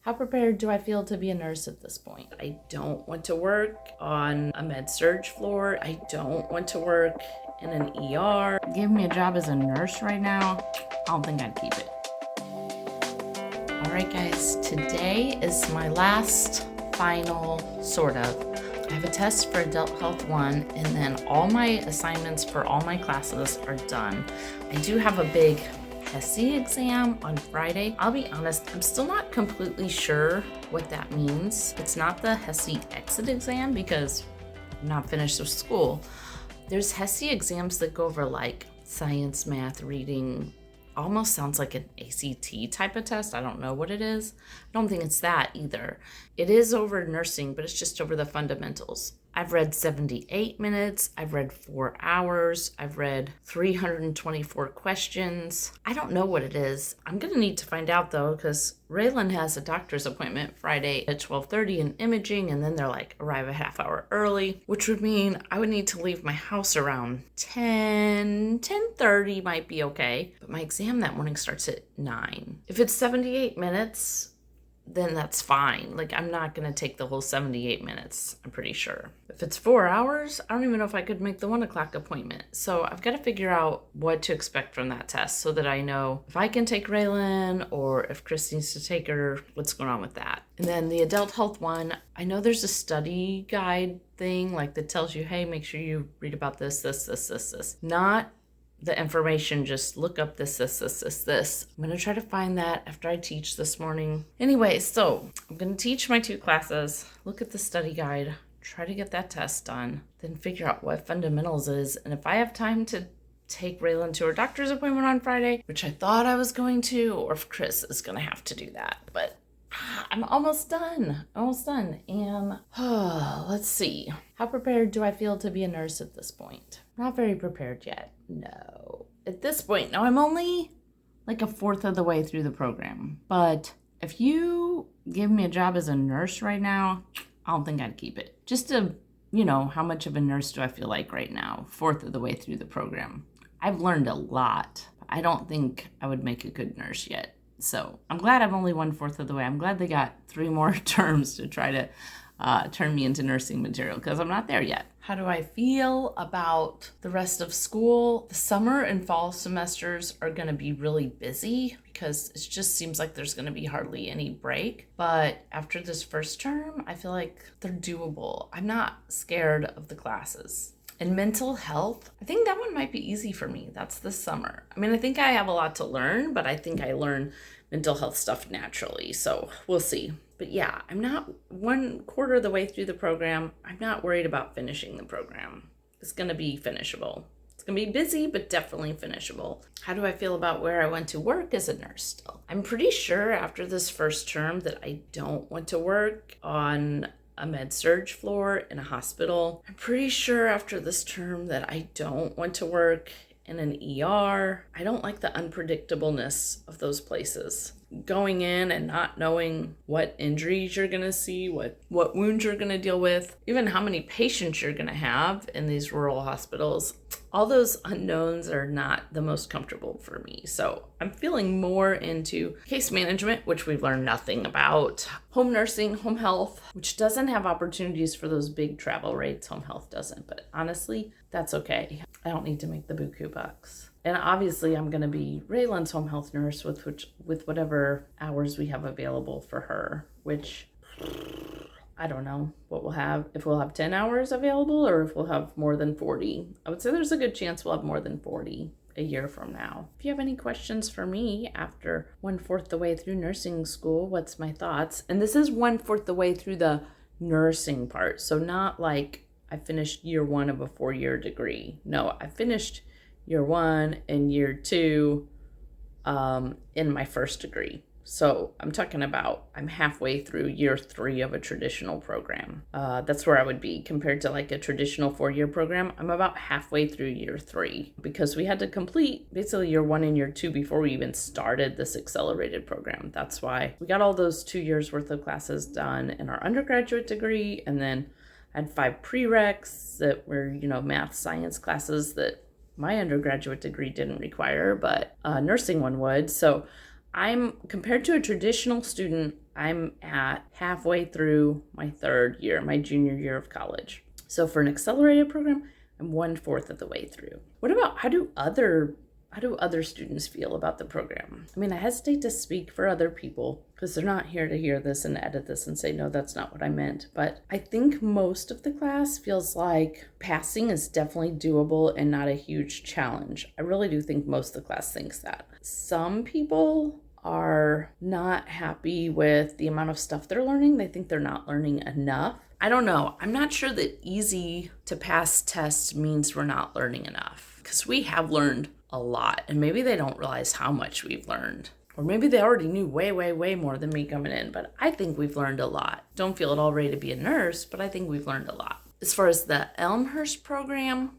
How prepared do I feel to be a nurse at this point? I don't want to work on a med-surg floor. I don't want to work in an ER. Give me a job as a nurse right now, I don't think I'd keep it. All right, guys, today is my last final, sort of. I have a test for Adult Health 1, and then all my assignments for all my classes are done. I do have a big HESI exam on Friday. I'll be honest, I'm still not completely sure what that means. It's not the HESI exit exam because I'm not finished with school. There's HESI exams that go over like science, math, reading. Almost sounds like an ACT type of test. I don't know what it is. I don't think it's that either. It is over nursing, but it's just over the fundamentals. I've read 78 minutes. I've read 4 hours. I've read 324 questions. I don't know what it is. I'm going to need to find out though, because Raylan has a doctor's appointment Friday at 12:30 in imaging, and then they're like, arrive a half hour early, which would mean I would need to leave my house around 10:30 might be okay. But my exam that morning starts at 9. If it's 78 minutes, then that's fine. Like, I'm not going to take the whole 78 minutes, I'm pretty sure. If it's 4 hours, I don't even know if I could make the 1 o'clock appointment. So I've got to figure out what to expect from that test so that I know if I can take Raylan or if Chris needs to take her, what's going on with that. And then the Adult Health 1, I know there's a study guide thing like that tells you, hey, make sure you read about this. Not the information, just look up this. I'm going to try to find that after I teach this morning. Anyway, so I'm going to teach my 2 classes, look at the study guide, try to get that test done, then figure out what fundamentals is. And if I have time to take Raylan to her doctor's appointment on Friday, which I thought I was going to, or if Chris is going to have to do that. But I'm almost done. And let's see. How prepared do I feel to be a nurse at this point? Not very prepared yet. No. At this point, now I'm only like a fourth of the way through the program. But if you give me a job as a nurse right now, I don't think I'd keep it. Just to, how much of a nurse do I feel like right now? Fourth of the way through the program. I've learned a lot. I don't think I would make a good nurse yet. So I'm glad I'm only 1/4 of the way. I'm glad they got 3 more terms to try to turn me into nursing material because I'm not there yet. How do I feel about the rest of school? The summer and fall semesters are going to be really busy because it just seems like there's going to be hardly any break. But after this first term, I feel like they're doable. I'm not scared of the classes. And mental health, I think that one might be easy for me. That's this summer. I mean, I think I have a lot to learn, but I think I learn mental health stuff naturally. So we'll see. But yeah, I'm not 1/4 of the way through the program. I'm not worried about finishing the program. It's going to be finishable. It's going to be busy, but definitely finishable. How do I feel about where I went to work as a nurse still? I'm pretty sure after this first term that I don't want to work on a med-surg floor in a hospital. I'm pretty sure after this term that I don't want to work in an ER. I don't like the unpredictableness of those places. Going in and not knowing what injuries you're going to see, what wounds you're going to deal with, even how many patients you're going to have in these rural hospitals. All those unknowns are not the most comfortable for me. So I'm feeling more into case management, which we've learned nothing about, home nursing, home health, which doesn't have opportunities for those big travel rates. Home health doesn't, but honestly, that's okay. I don't need to make the buku bucks. And obviously I'm going to be Raylan's home health nurse with whatever hours we have available for her, which I don't know what we'll have, if we'll have 10 hours available or if we'll have more than 40. I would say there's a good chance we'll have more than 40 a year from now. If you have any questions for me after 1/4 the way through nursing school, what's my thoughts? And this is 1/4 the way through the nursing part. So not like I finished year 1 of a 4-year degree. No, I finished year 1 and year 2 in my first degree. So I'm talking about I'm halfway through year 3 of a traditional program. That's where I would be compared to like a traditional 4-year program. I'm about halfway through year 3 because we had to complete basically year 1 and year 2 before we even started this accelerated program. That's why we got all those 2 years worth of classes done in our undergraduate degree. And then I had 5 prereqs that were, math, science classes that my undergraduate degree didn't require, but a nursing one would. So I'm, compared to a traditional student, I'm at halfway through my third year, my junior year of college. So for an accelerated program, I'm 1/4 of the way through. What about, how do other students feel about the program? I mean, I hesitate to speak for other people because they're not here to hear this and edit this and say, no, that's not what I meant. But I think most of the class feels like passing is definitely doable and not a huge challenge. I really do think most of the class thinks that. Some people are not happy with the amount of stuff they're learning. They think they're not learning enough. I don't know. I'm not sure that easy to pass tests means we're not learning enough, because we have learned a lot, and maybe they don't realize how much we've learned. Or maybe they already knew way, way, way more than me coming in, but I think we've learned a lot. Don't feel at all ready to be a nurse, but I think we've learned a lot. As far as the Elmhurst program,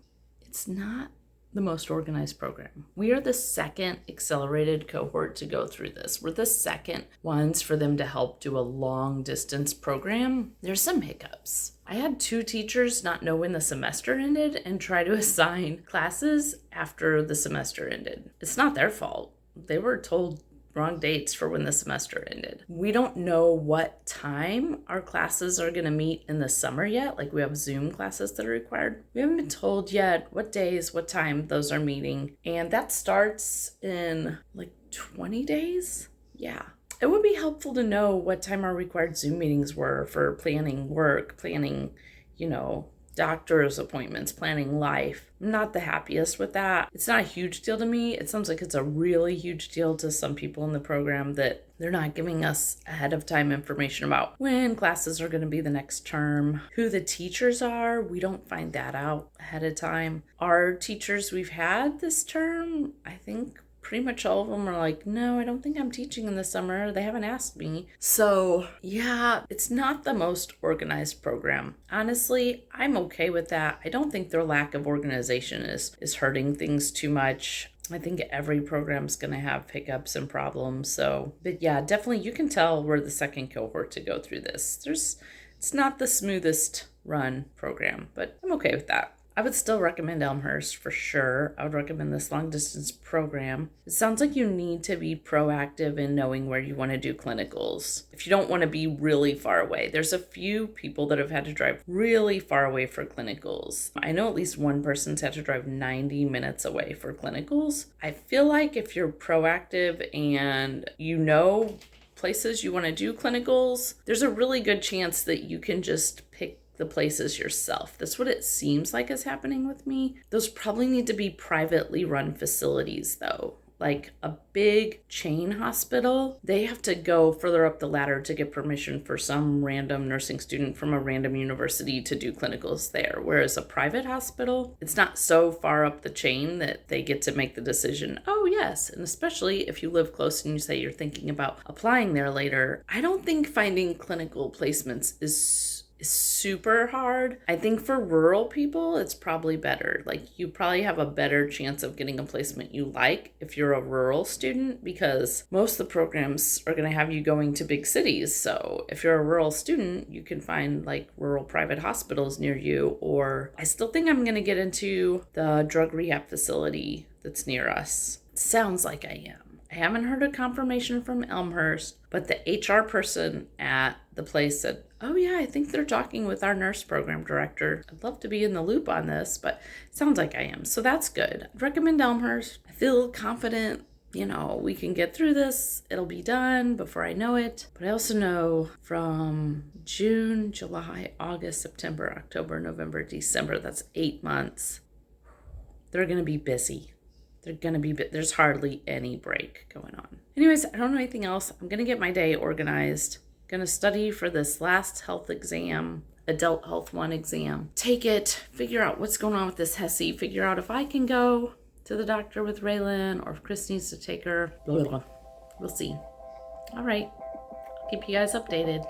it's not the most organized program. We are the second accelerated cohort to go through this. We're the second ones for them to help do a long distance program. There's some hiccups. I had 2 teachers not know when the semester ended and try to assign classes after the semester ended. It's not their fault. They were told wrong dates for when the semester ended. We don't know what time our classes are going to meet in the summer yet. Like, we have Zoom classes that are required. We haven't been told yet what days, what time those are meeting. And that starts in like 20 days. Yeah. It would be helpful to know what time our required Zoom meetings were for planning work, planning, doctor's appointments, planning life. I'm not the happiest with that. It's not a huge deal to me. It sounds like it's a really huge deal to some people in the program that they're not giving us ahead of time information about when classes are going to be the next term, who the teachers are. We don't find that out ahead of time. Our teachers we've had this term, I think pretty much all of them are like, no, I don't think I'm teaching in the summer. They haven't asked me. So yeah, it's not the most organized program. Honestly, I'm okay with that. I don't think their lack of organization is hurting things too much. I think every program's going to have hiccups and problems. But yeah, definitely you can tell we're the second cohort to go through this. It's not the smoothest run program, but I'm okay with that. I would still recommend Elmhurst for sure. I would recommend this long distance program. It sounds like you need to be proactive in knowing where you want to do clinicals. If you don't want to be really far away, there's a few people that have had to drive really far away for clinicals. I know at least one person's had to drive 90 minutes away for clinicals. I feel like if you're proactive and places you want to do clinicals, there's a really good chance that you can just pick the places yourself. That's what it seems like is happening with me. Those probably need to be privately run facilities though. Like a big chain hospital, they have to go further up the ladder to get permission for some random nursing student from a random university to do clinicals there. Whereas a private hospital, it's not so far up the chain that they get to make the decision, oh yes. And especially if you live close and you say you're thinking about applying there later, I don't think finding clinical placements is super hard. I think for rural people, it's probably better. Like, you probably have a better chance of getting a placement you like if you're a rural student, because most of the programs are going to have you going to big cities. So if you're a rural student, you can find like rural private hospitals near you. Or I still think I'm going to get into the drug rehab facility that's near us. It sounds like I am. I haven't heard a confirmation from Elmhurst, but the HR person at the place said, oh yeah, I think they're talking with our nurse program director. I'd love to be in the loop on this, but it sounds like I am. So that's good. I'd recommend Elmhurst. I feel confident, we can get through this. It'll be done before I know it. But I also know from June, July, August, September, October, November, December, that's 8 months. They're going to be busy. There's hardly any break going on. Anyways, I don't know anything else. I'm going to get my day organized. Going to study for this last health exam, adult health 1 exam. Take it, figure out what's going on with this HESI, figure out if I can go to the doctor with Raylan or if Chris needs to take her. Blah, blah, blah. We'll see. All right. I'll keep you guys updated.